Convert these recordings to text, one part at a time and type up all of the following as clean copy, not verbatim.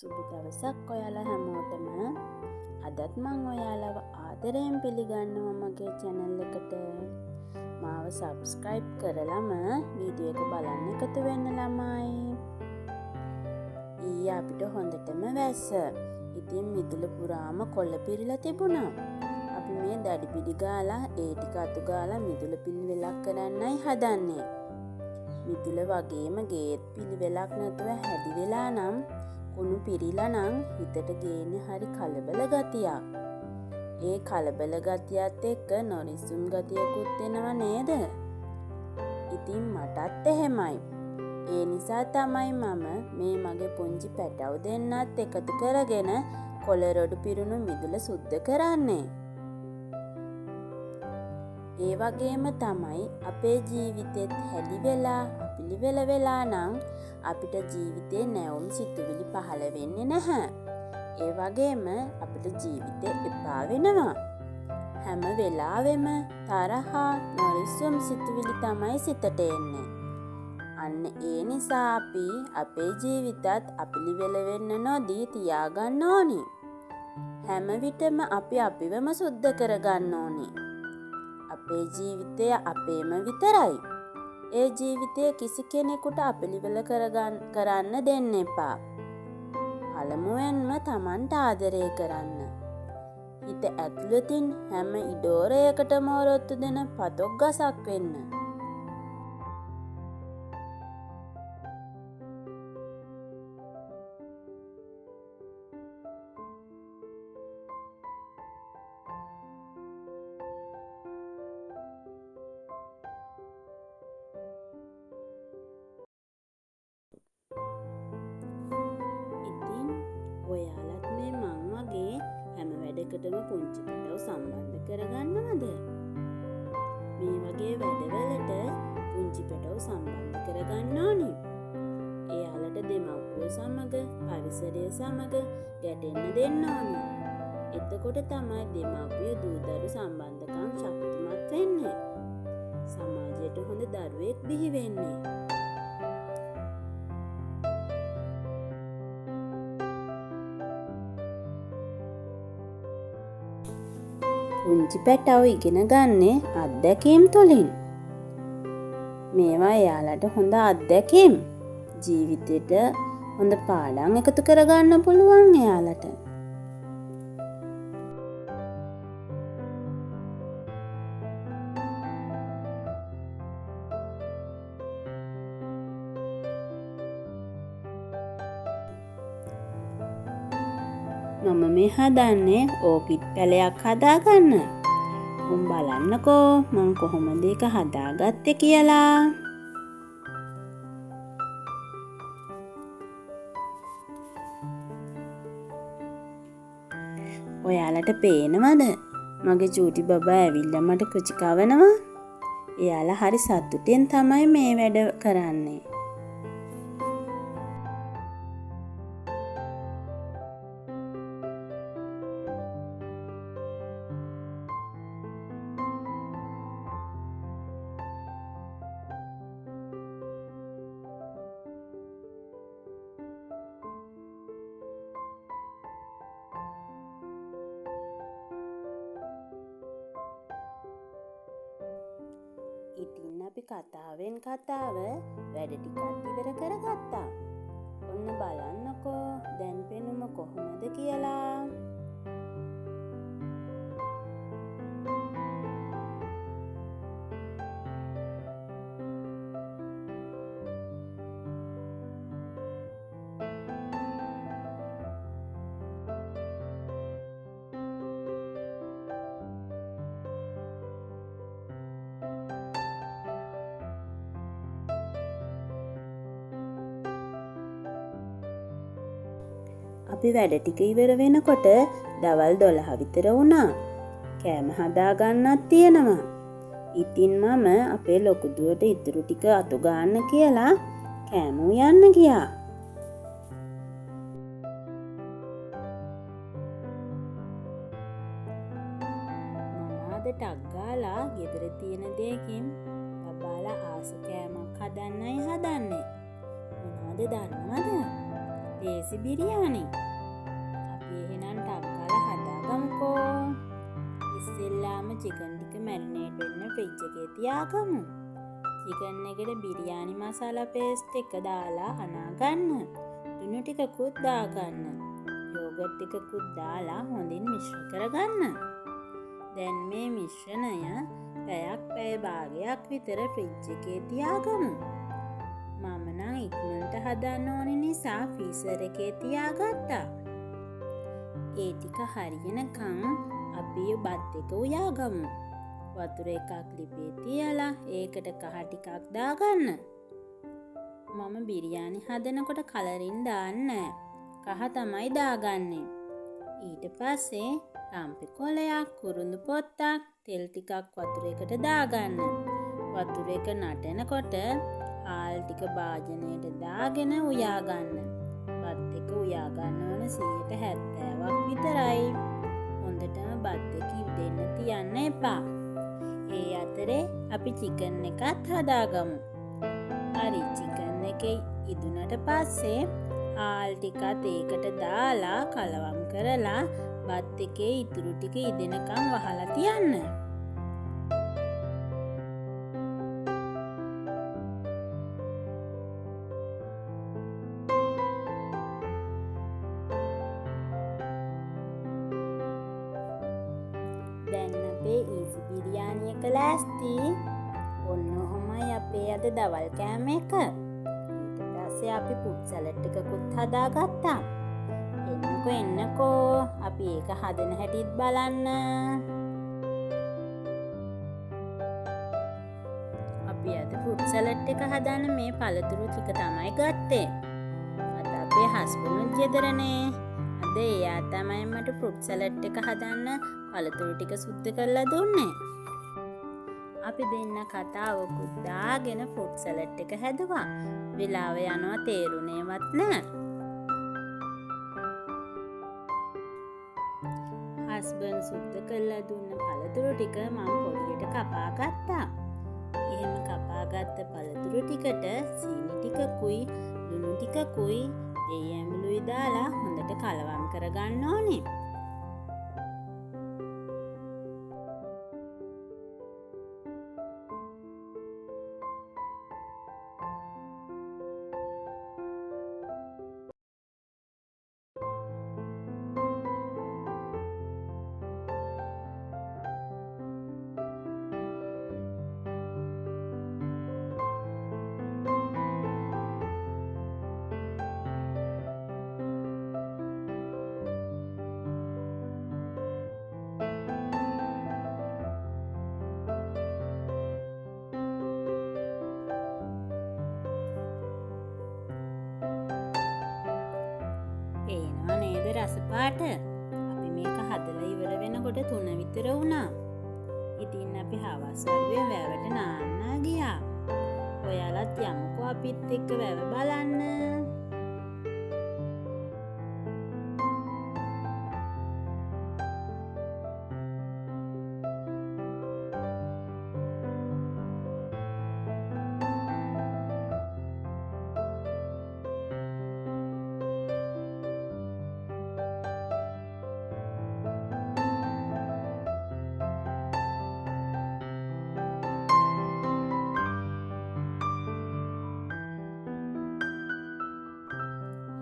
සුබ දවසක් ඔයාලා හැමෝටම. අදත් මං ඔයාලව ආදරයෙන් පිළිගන්නවා මගේ channel එකට. මාව subscribe කරලම වීඩියෝ එක බලන්න එකතු වෙන්න ළමයි. ඊයේ අපිට හොඳටම වැස්ස. ඉතින් මිදුල පුරාම කොළ පිරීලා තිබුණා. අපි මේ දඩි පිඩි ගාලා ඒ ටික අතු ගාලා මිදුල පිළිවෙලක් කරන්නයි හදන්නේ. මිදුල වගේම ගේත් පිළිවෙලක් නැතුව හැදි වෙලා නම් කුණු පිරීලා නම් හිතට ගේන්නේ හරි කලබල ගතියක්. ඒ කලබල ගතියත් එක්ක නොරිසුම් ගතියකුත් එනවා නේද? ඉතින් මටත් එහෙමයි. ඒ නිසා තමයි මම මේ මගේ පුංචි පැටව දෙන්නත් එකතු කරගෙන කොළ රොඩු පිරුණු මිදුල සුද්ධ කරන්නේ. ඒ වගේම තමයි අපේ ජීවිතෙත් හැදි වෙලා අපිලිවෙල වෙලා නම් අපිට ජීවිතේ නැවුම් සිතුවිලි පහළ වෙන්නේ නැහැ. ඒ වගේම අපිට ජීවිතේ එපා වෙනවා. හැම වෙලාවෙම තරහා නොරිසුම් සිතුවිලි තමයි සිතට එන්නේ. අන්න ඒ නිසා අපි අපේ ජීවිතත් අපිලිවෙල වෙන්න නොදී තියාගන්න ඕනි. හැම විටම අපි අපිවම සුද්ධ කරගන්න ඕනි. අපේ ජීවිතය අපේම විතරයි. ඒ ජීවිතය කිසි කෙනෙකුට අපිලිවෙල කරන්න දෙන්න එපා. පළමුවෙන්ම Tamanට ආදරය කරන්න. හිත ඇතුළතින් හැම ඉඩෝරයකටම ඔරොත්තු දෙන පතොක් ගසක් වෙන්න. ඔයාලත් මේ මං වගේ හැම වැඩකටම පුංචි පැටව සම්බන්ධ කරගන්නවද? මේ වගේ වැඩවලට පුංචි පැටව සම්බන්ධ කරගන්න ඕනි. එයාලට දෙමව්පියෝ සමග පරිසරය සමග ගැටෙන්න දෙන්න ඕනි. එතකොට තමයි දෙමව්පිය දූ-දරු සම්බන්ධකම් ශක්තිමත් වෙන්නේ. සමාජයට හොඳ දරුවෙක් බිහි වෙන්නේ. පුංචි පැටව ඉගෙන ගන්නේ අත්දැකීම් තුළින්. මේවා එයාලට හොඳ අත්දැකීම්. ජීවිතේට හොඳ පාඩම් එකතු කරගන්න පුළුවන් එයාලට. මම මේ හදන්නේ ඕකිඩ් පැලයක් හදාගන්න. උන් බලන්නකෝ මං කොහොමද ඒක හදාගත්තේ කියලා. ඔයාලට පේනවද? මගේ චූටි බබා ඇවිල්ලා මට කුචි කවනවා. එයාලා හරි සතුටින් තමයි මේ වැඩ කරන්නේ. ඉතින් අපි කතාවෙන් කතාව වැඩ ටිකක් ඉවර කරගත්තා. ඔන්න බලන්නකෝ දැන් පෙනුම කොහොමද කියලා. අපි වැඩ ටික ඉවර වෙනකොට දවල් 12 විතර වුණා. කෑම හදාගන්නත් තියෙනවා. ඉතින් මම අපේ ලොකු දුවට ඉතුරු ටික අතු ගන්න කියලා කෑම උයන්න ගියා. මම අද ටක් ගාලා ගෙදර තියෙන දෙයකින් බබාලා ආස කෑමක් හදන්නයි හදන්නේ. මොනවද දන්නවද? දේසි බිරියානි. අපි එහෙනම් ටක් ගාලා හදාගමුකෝ. ඉස්සෙල්ලාම චිකන් ටික මැරිනේට් වෙන්න ෆ්‍රිජ් එකේ තියාගමු. චිකන් එකට බිරියානි මසාලා පේස්ට් එක දාලා අනාගන්න. දුනු ටිකකුත් දාගන්න. යෝගට් ටිකකුත් දාලා හොඳින් මිශ්‍ර කරගන්න. දැන් මේ මිශ්‍රණය පැය භාගයක් විතර ෆ්‍රිජ් එකේ තියාගමු. මම නම් ඉක්මනට හදන්න ඕනි නිසා ෆ්‍රීසර් එකේ තියාගත්තා. ඒ ටික හරියනකම් අපි බත් එක උයාගමු. වතුර එකක් ලිපේ තියලා ඒකට කහ ටිකක් දාගන්න. මම බිරියානි හදනකොට කලරින් දාන්නේ නැහැ. කහ තමයි දාගන්නේ. ඊට පස්සේ රම්පි කොලයක්, කුරුඳු පොත්තක්, තෙල් ටිකක් වතුර එකට දාගන්න. වතුර එක නටනකොට හාල් ටික භාජනයට දාගෙන උයාගන්න. බත් එක උයාගන්න ඕන 70ක් විතරයි. හොඳටම බත් එක ඉදෙන්න තියන්න එපා. ඒ අතරේ අපි චිකන් එකත් හදාගමු. හරි, චිකන් එකේ ඉදුණට පස්සේ හාල් ටිකත් ඒකට දාලා කලවම් කරලා බත් එකේ ඉතුරු ටික ඉදෙනකම් වහලා තියන්න. දැන් අපේ ඊසි බිරියානි එක ලෑස්ති. ඔන්න ඔහොමයි අපේ අද දවල් කෑම එක. ඊට පස්සේ අපි ෆෘට් සලාඩ් එකකුත් හදාගත්තා. එන්නකෝ අපි ඒක හදන හැටිත් බලන්න. අපි අද ෆෘට් සලාඩ් එක හදන්න මේ පළතුරු ටික තමයි ගත්තේ. අද අපේ හස්බන්ඩ් ගෙදරනේ. අද එයා තමයි මට ෆෘට් සලාඩ් එක හදන්න පළතුරු ටික සුද්ධ කරලා දුන්නේ. අපි දෙන්න කතාවකුත් දාගෙන ෆෘට් සලාඩ් එක හැදුවා. වෙලාව යනවා තේරුණේවත් නෑ. හස්බන්ඩ් සුද්ධ කරලා දුන්න පළතුරු ටික මම පොඩියට කපා ගත්තා. එහෙම කපාගත්ත පළතුරු ටිකට සීනි ටිකකුයි ලුණු ටිකකුයි දෙයි ඇඹිලුයි දාලා හොඳට කලවම් කරගන්න ඕනේ. පේනවා නේද රස පාට? අපි මේක හදලා ඉවර වෙනකොට 3 විතර වුණා. ඉතින් අපි හවස් වරුවේ වැවට නාන්න ගියා. ඔයාලත් යමුකෝ අපිත් එක්ක වැව බලන්න.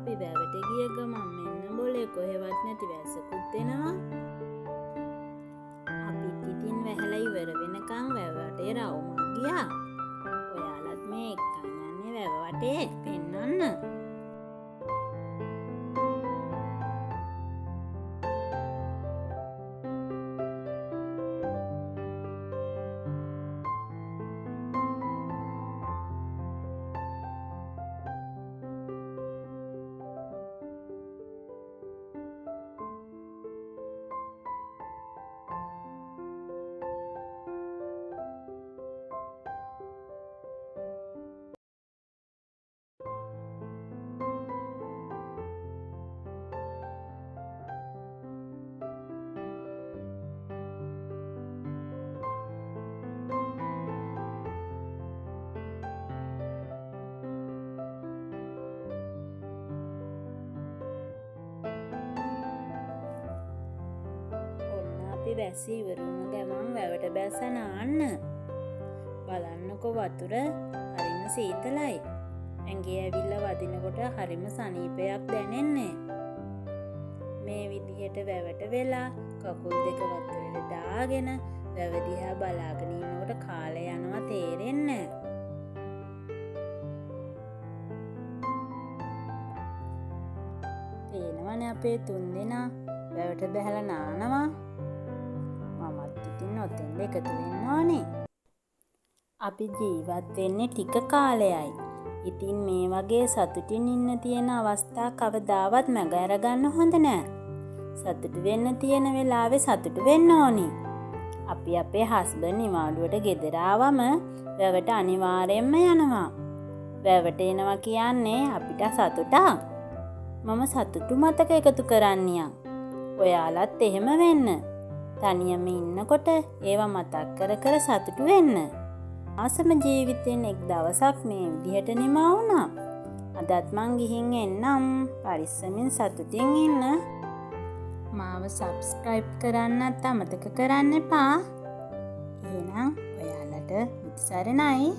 අපි වැවට ගිය ගමන් මෙන්න බොලේ කොහෙවත් නැති වැස්සකුත් එනවා. අපිත් ඉතින් වැහලා ඉවර වෙනකන් වැව වටේ රවුමක් ගියා. ඔයාලත් මේ එක්කන් යන්නේ වැව වටේ පෙන්නන්න. අපි වැස්ස ඉවරුණු ගමන් වැවට බැස නාන්න. බලන්නකො වතුර හරිම සීතලයි. ඇඟේ ඇවිල්ලා වදිනකොට හරිම සනීපයක් දැනෙන්නේ. මේ විදිහට වැවට වෙලා කකුල් දෙක වතුරට දාගෙන වැව දිහා බලාගෙන ඉන්නකොට කාලය යනවා තේරෙන්නේ නැහැ. පේනවනේ අපේ තුන්දෙනා වැවට බැහැලා නානවා. මමත් ඉතින් ඔතෙන් එකතු වෙන්න ඕනේ. අපි ජීවත් වෙන්නේ ටික කාලයයි. ඉතින් මේ වගේ සතුටින් ඉන්න තියෙන අවස්ථා කවදාවත් මග අරගන්න හොඳ නෑ. සතුටු වෙන්න තියෙන වෙලාවේ සතුටු වෙන්න ඕනි. අපි අපේ හස්බන්ඩ් නිවාඩුවට ගෙදර ආවම වැවට අනිවාර්යෙන්ම යනවා. වැවට එනවා කියන්නේ අපිට සතුටක්. මම සතුටු මතක එකතු කරන්නියක්. ඔයාලත් එහෙම වෙන්න. තනියම ඉන්නකොට ඒවා මතක් කර කර සතුටු වෙන්න. ආසම ජීවිතෙන් එක් දවසක් මේ විදිහට නිමා වුණා. අදත් මං ගිහින් එන්නම්. පරිස්සමින් සතුටින් ඉන්න. මාව සබ්ස්ක්‍රයිබ් කරන්නත් අමතක කරන්න එපා. එහෙනම් ඔයාලට බුදු සරණයි.